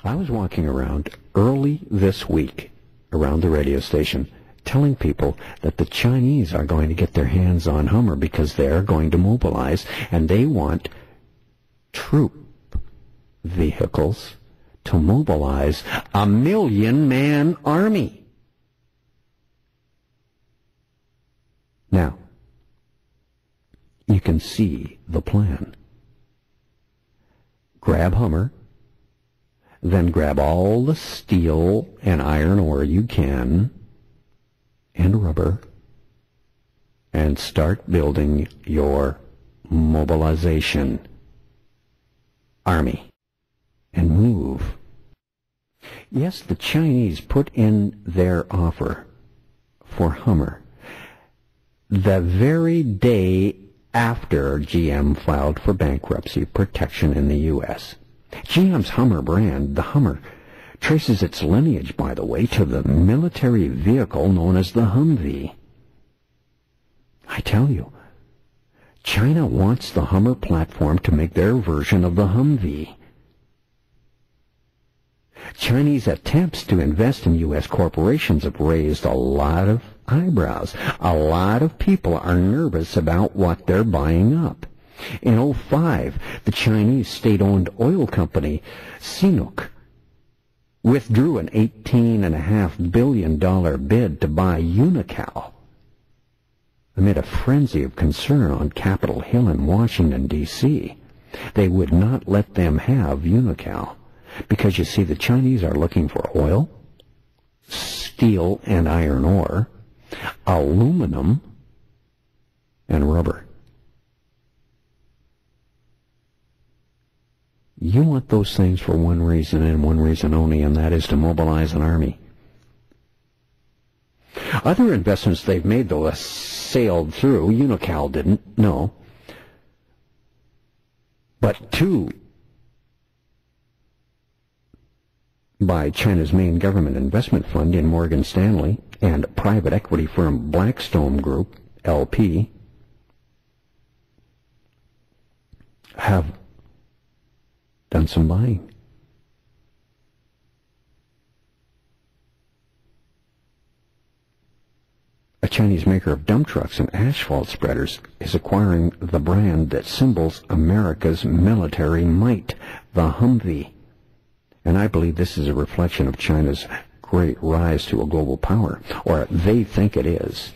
I was walking around early this week around the radio station telling people that the Chinese are going to get their hands on Hummer because they're going to mobilize, and they want troop vehicles to mobilize a 1,000,000-man army. Now, you can see the plan. Grab Hummer, then grab all the steel and iron ore you can, and rubber, and start building your mobilization army, and move. Yes, the Chinese put in their offer for Hummer the very day after GM filed for bankruptcy protection in the U.S. GM's Hummer brand, the Hummer, traces its lineage, by the way, to the military vehicle known as the Humvee. I tell you, China wants the Hummer platform to make their version of the Humvee. Chinese attempts to invest in U.S. corporations have raised a lot of eyebrows. A lot of people are nervous about what they're buying up. In 2005, the Chinese state-owned oil company CNOOC withdrew an $18.5 billion bid to buy Unocal amid a frenzy of concern on Capitol Hill in Washington, D.C. They would not let them have Unocal because, you see, the Chinese are looking for oil, steel and iron ore, aluminum, and rubber. You want those things for one reason and one reason only, and that is to mobilize an army. Other investments they've made, though, have sailed through. Unocal didn't, no. But two by China's main government investment fund in Morgan Stanley and private equity firm Blackstone Group, LP, have done some buying. A Chinese maker of dump trucks and asphalt spreaders is acquiring the brand that symbols America's military might, the Humvee. And I believe this is a reflection of China's great rise to a global power, or they think it is.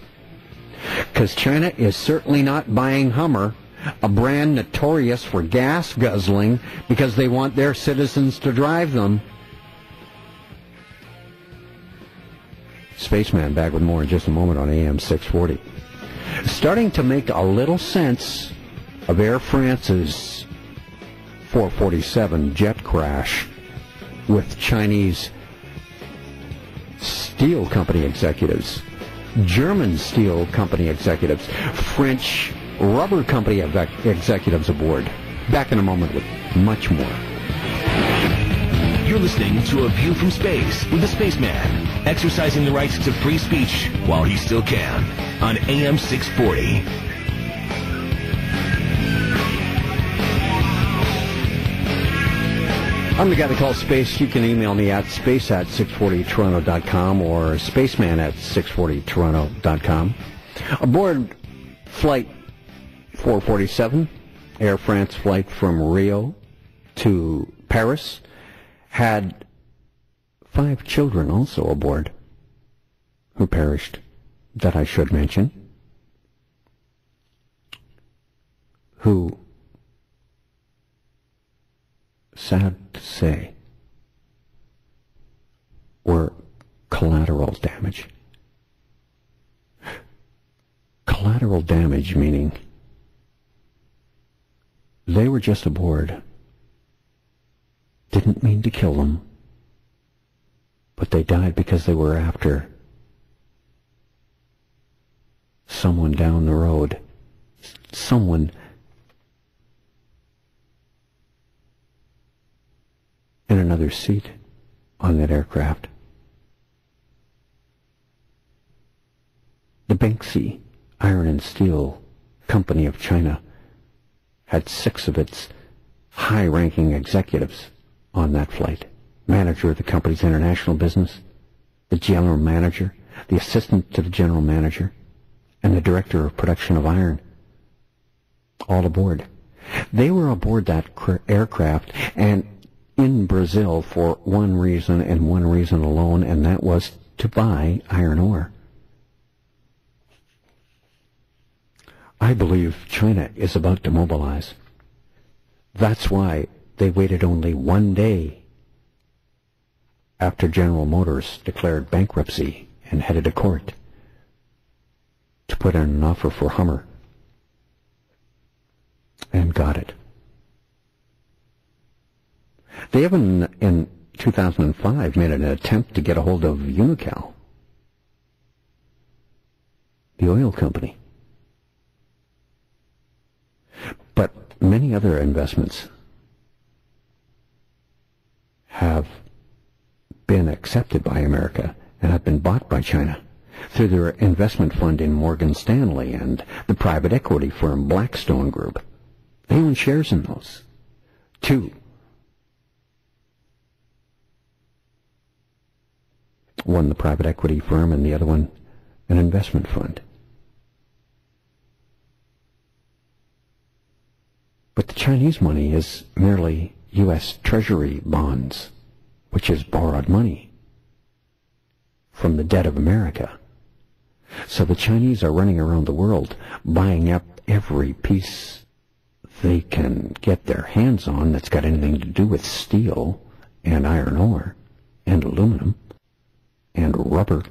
Because China is certainly not buying Hummer, a brand notorious for gas guzzling, because they want their citizens to drive them. Spaceman back with more in just a moment on AM 640. Starting to make a little sense of Air France's 447 jet crash with Chinese steel company executives, German steel company executives, French rubber company executives aboard. Back in a moment with much more. You're listening to A View from Space with the Spaceman, exercising the rights to free speech while he still can, on AM 640. I'm the guy that calls space. You can email me at space@640toronto.com or spaceman@640toronto.com. Aboard Flight 447, Air France flight from Rio to Paris, had 5 children also aboard who perished, that I should mention, who, sad to say, were collateral damage. Collateral damage meaning they were just aboard. Didn't mean to kill them, but they died because they were after someone down the road, someone in another seat on that aircraft. The Banksy Iron and Steel Company of China had 6 of its high-ranking executives on that flight. manager of the company's international business, the general manager, the assistant to the general manager, and the director of production of iron, all aboard. They were aboard that aircraft and in Brazil for one reason and one reason alone, and that was to buy iron ore. I believe China is about to mobilize. That's why they waited only one day after General Motors declared bankruptcy and headed to court to put in an offer for Hummer, and got it. They even, in 2005, made an attempt to get a hold of Unocal, the oil company. But many other investments have been accepted by America and have been bought by China through their investment fund in Morgan Stanley and the private equity firm Blackstone Group. They own shares in those. Two. One the private equity firm and the other one an investment fund. But the Chinese money is merely U.S. Treasury bonds, which is borrowed money from the debt of America. So the Chinese are running around the world buying up every piece they can get their hands on that's got anything to do with steel and iron ore and aluminum and rubber,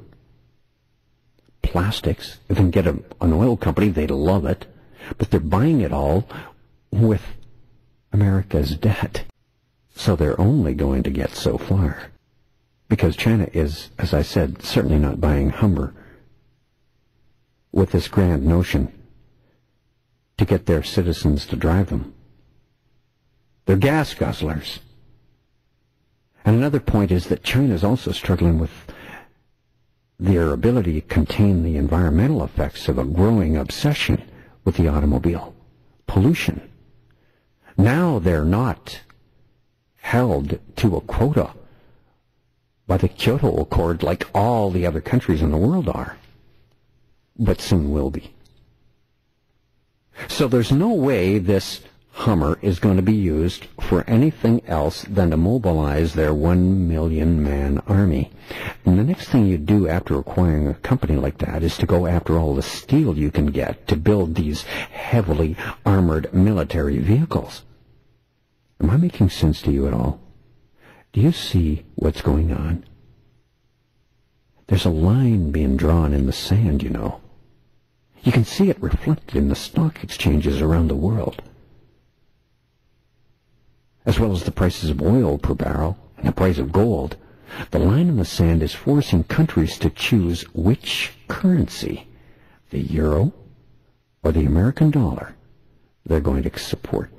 plastics. If they can get an oil company, they'd love it. But they're buying it all with America's debt. So they're only going to get so far. Because China is, as I said, certainly not buying Hummer with this grand notion to get their citizens to drive them. They're gas guzzlers. And another point is that China is also struggling with their ability to contain the environmental effects of a growing obsession with the automobile. Pollution. Now they're not held to a quota by the Kyoto Accord like all the other countries in the world are, but soon will be. So there's no way this Hummer is going to be used for anything else than to mobilize their 1 million man army. And the next thing you do after acquiring a company like that is to go after all the steel you can get to build these heavily armored military vehicles. Am I making sense to you at all? Do you see what's going on? There's a line being drawn in the sand, you know. You can see it reflected in the stock exchanges around the world, as well as the prices of oil per barrel and the price of gold. The line in the sand is forcing countries to choose which currency, the euro or the American dollar, they're going to support.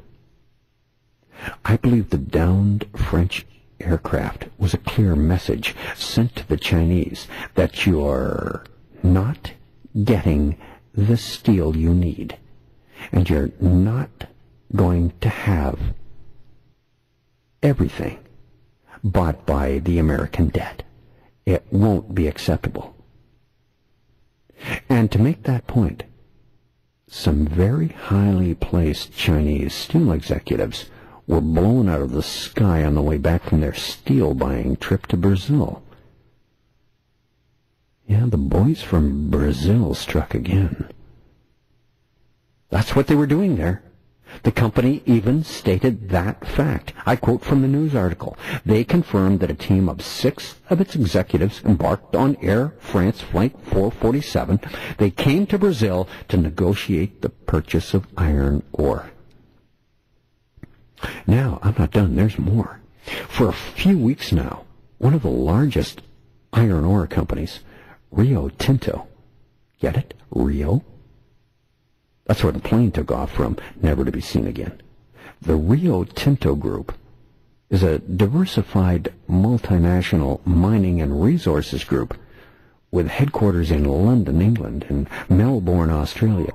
I believe the downed French aircraft was a clear message sent to the Chinese that you're not getting the steel you need, and you're not going to have everything bought by the American debt. It won't be acceptable. And to make that point, some very highly placed Chinese steel executives were blown out of the sky on the way back from their steel buying trip to Brazil. Yeah, the boys from Brazil struck again. That's what they were doing there. The company even stated that fact. I quote from the news article. They confirmed that a team of 6 of its executives embarked on Air France Flight 447. They came to Brazil to negotiate the purchase of iron ore. Now, I'm not done. There's more. For a few weeks now, one of the largest iron ore companies, Rio Tinto, get it? Rio? That's where the plane took off from, never to be seen again. The Rio Tinto Group is a diversified multinational mining and resources group with headquarters in London, England, and Melbourne, Australia.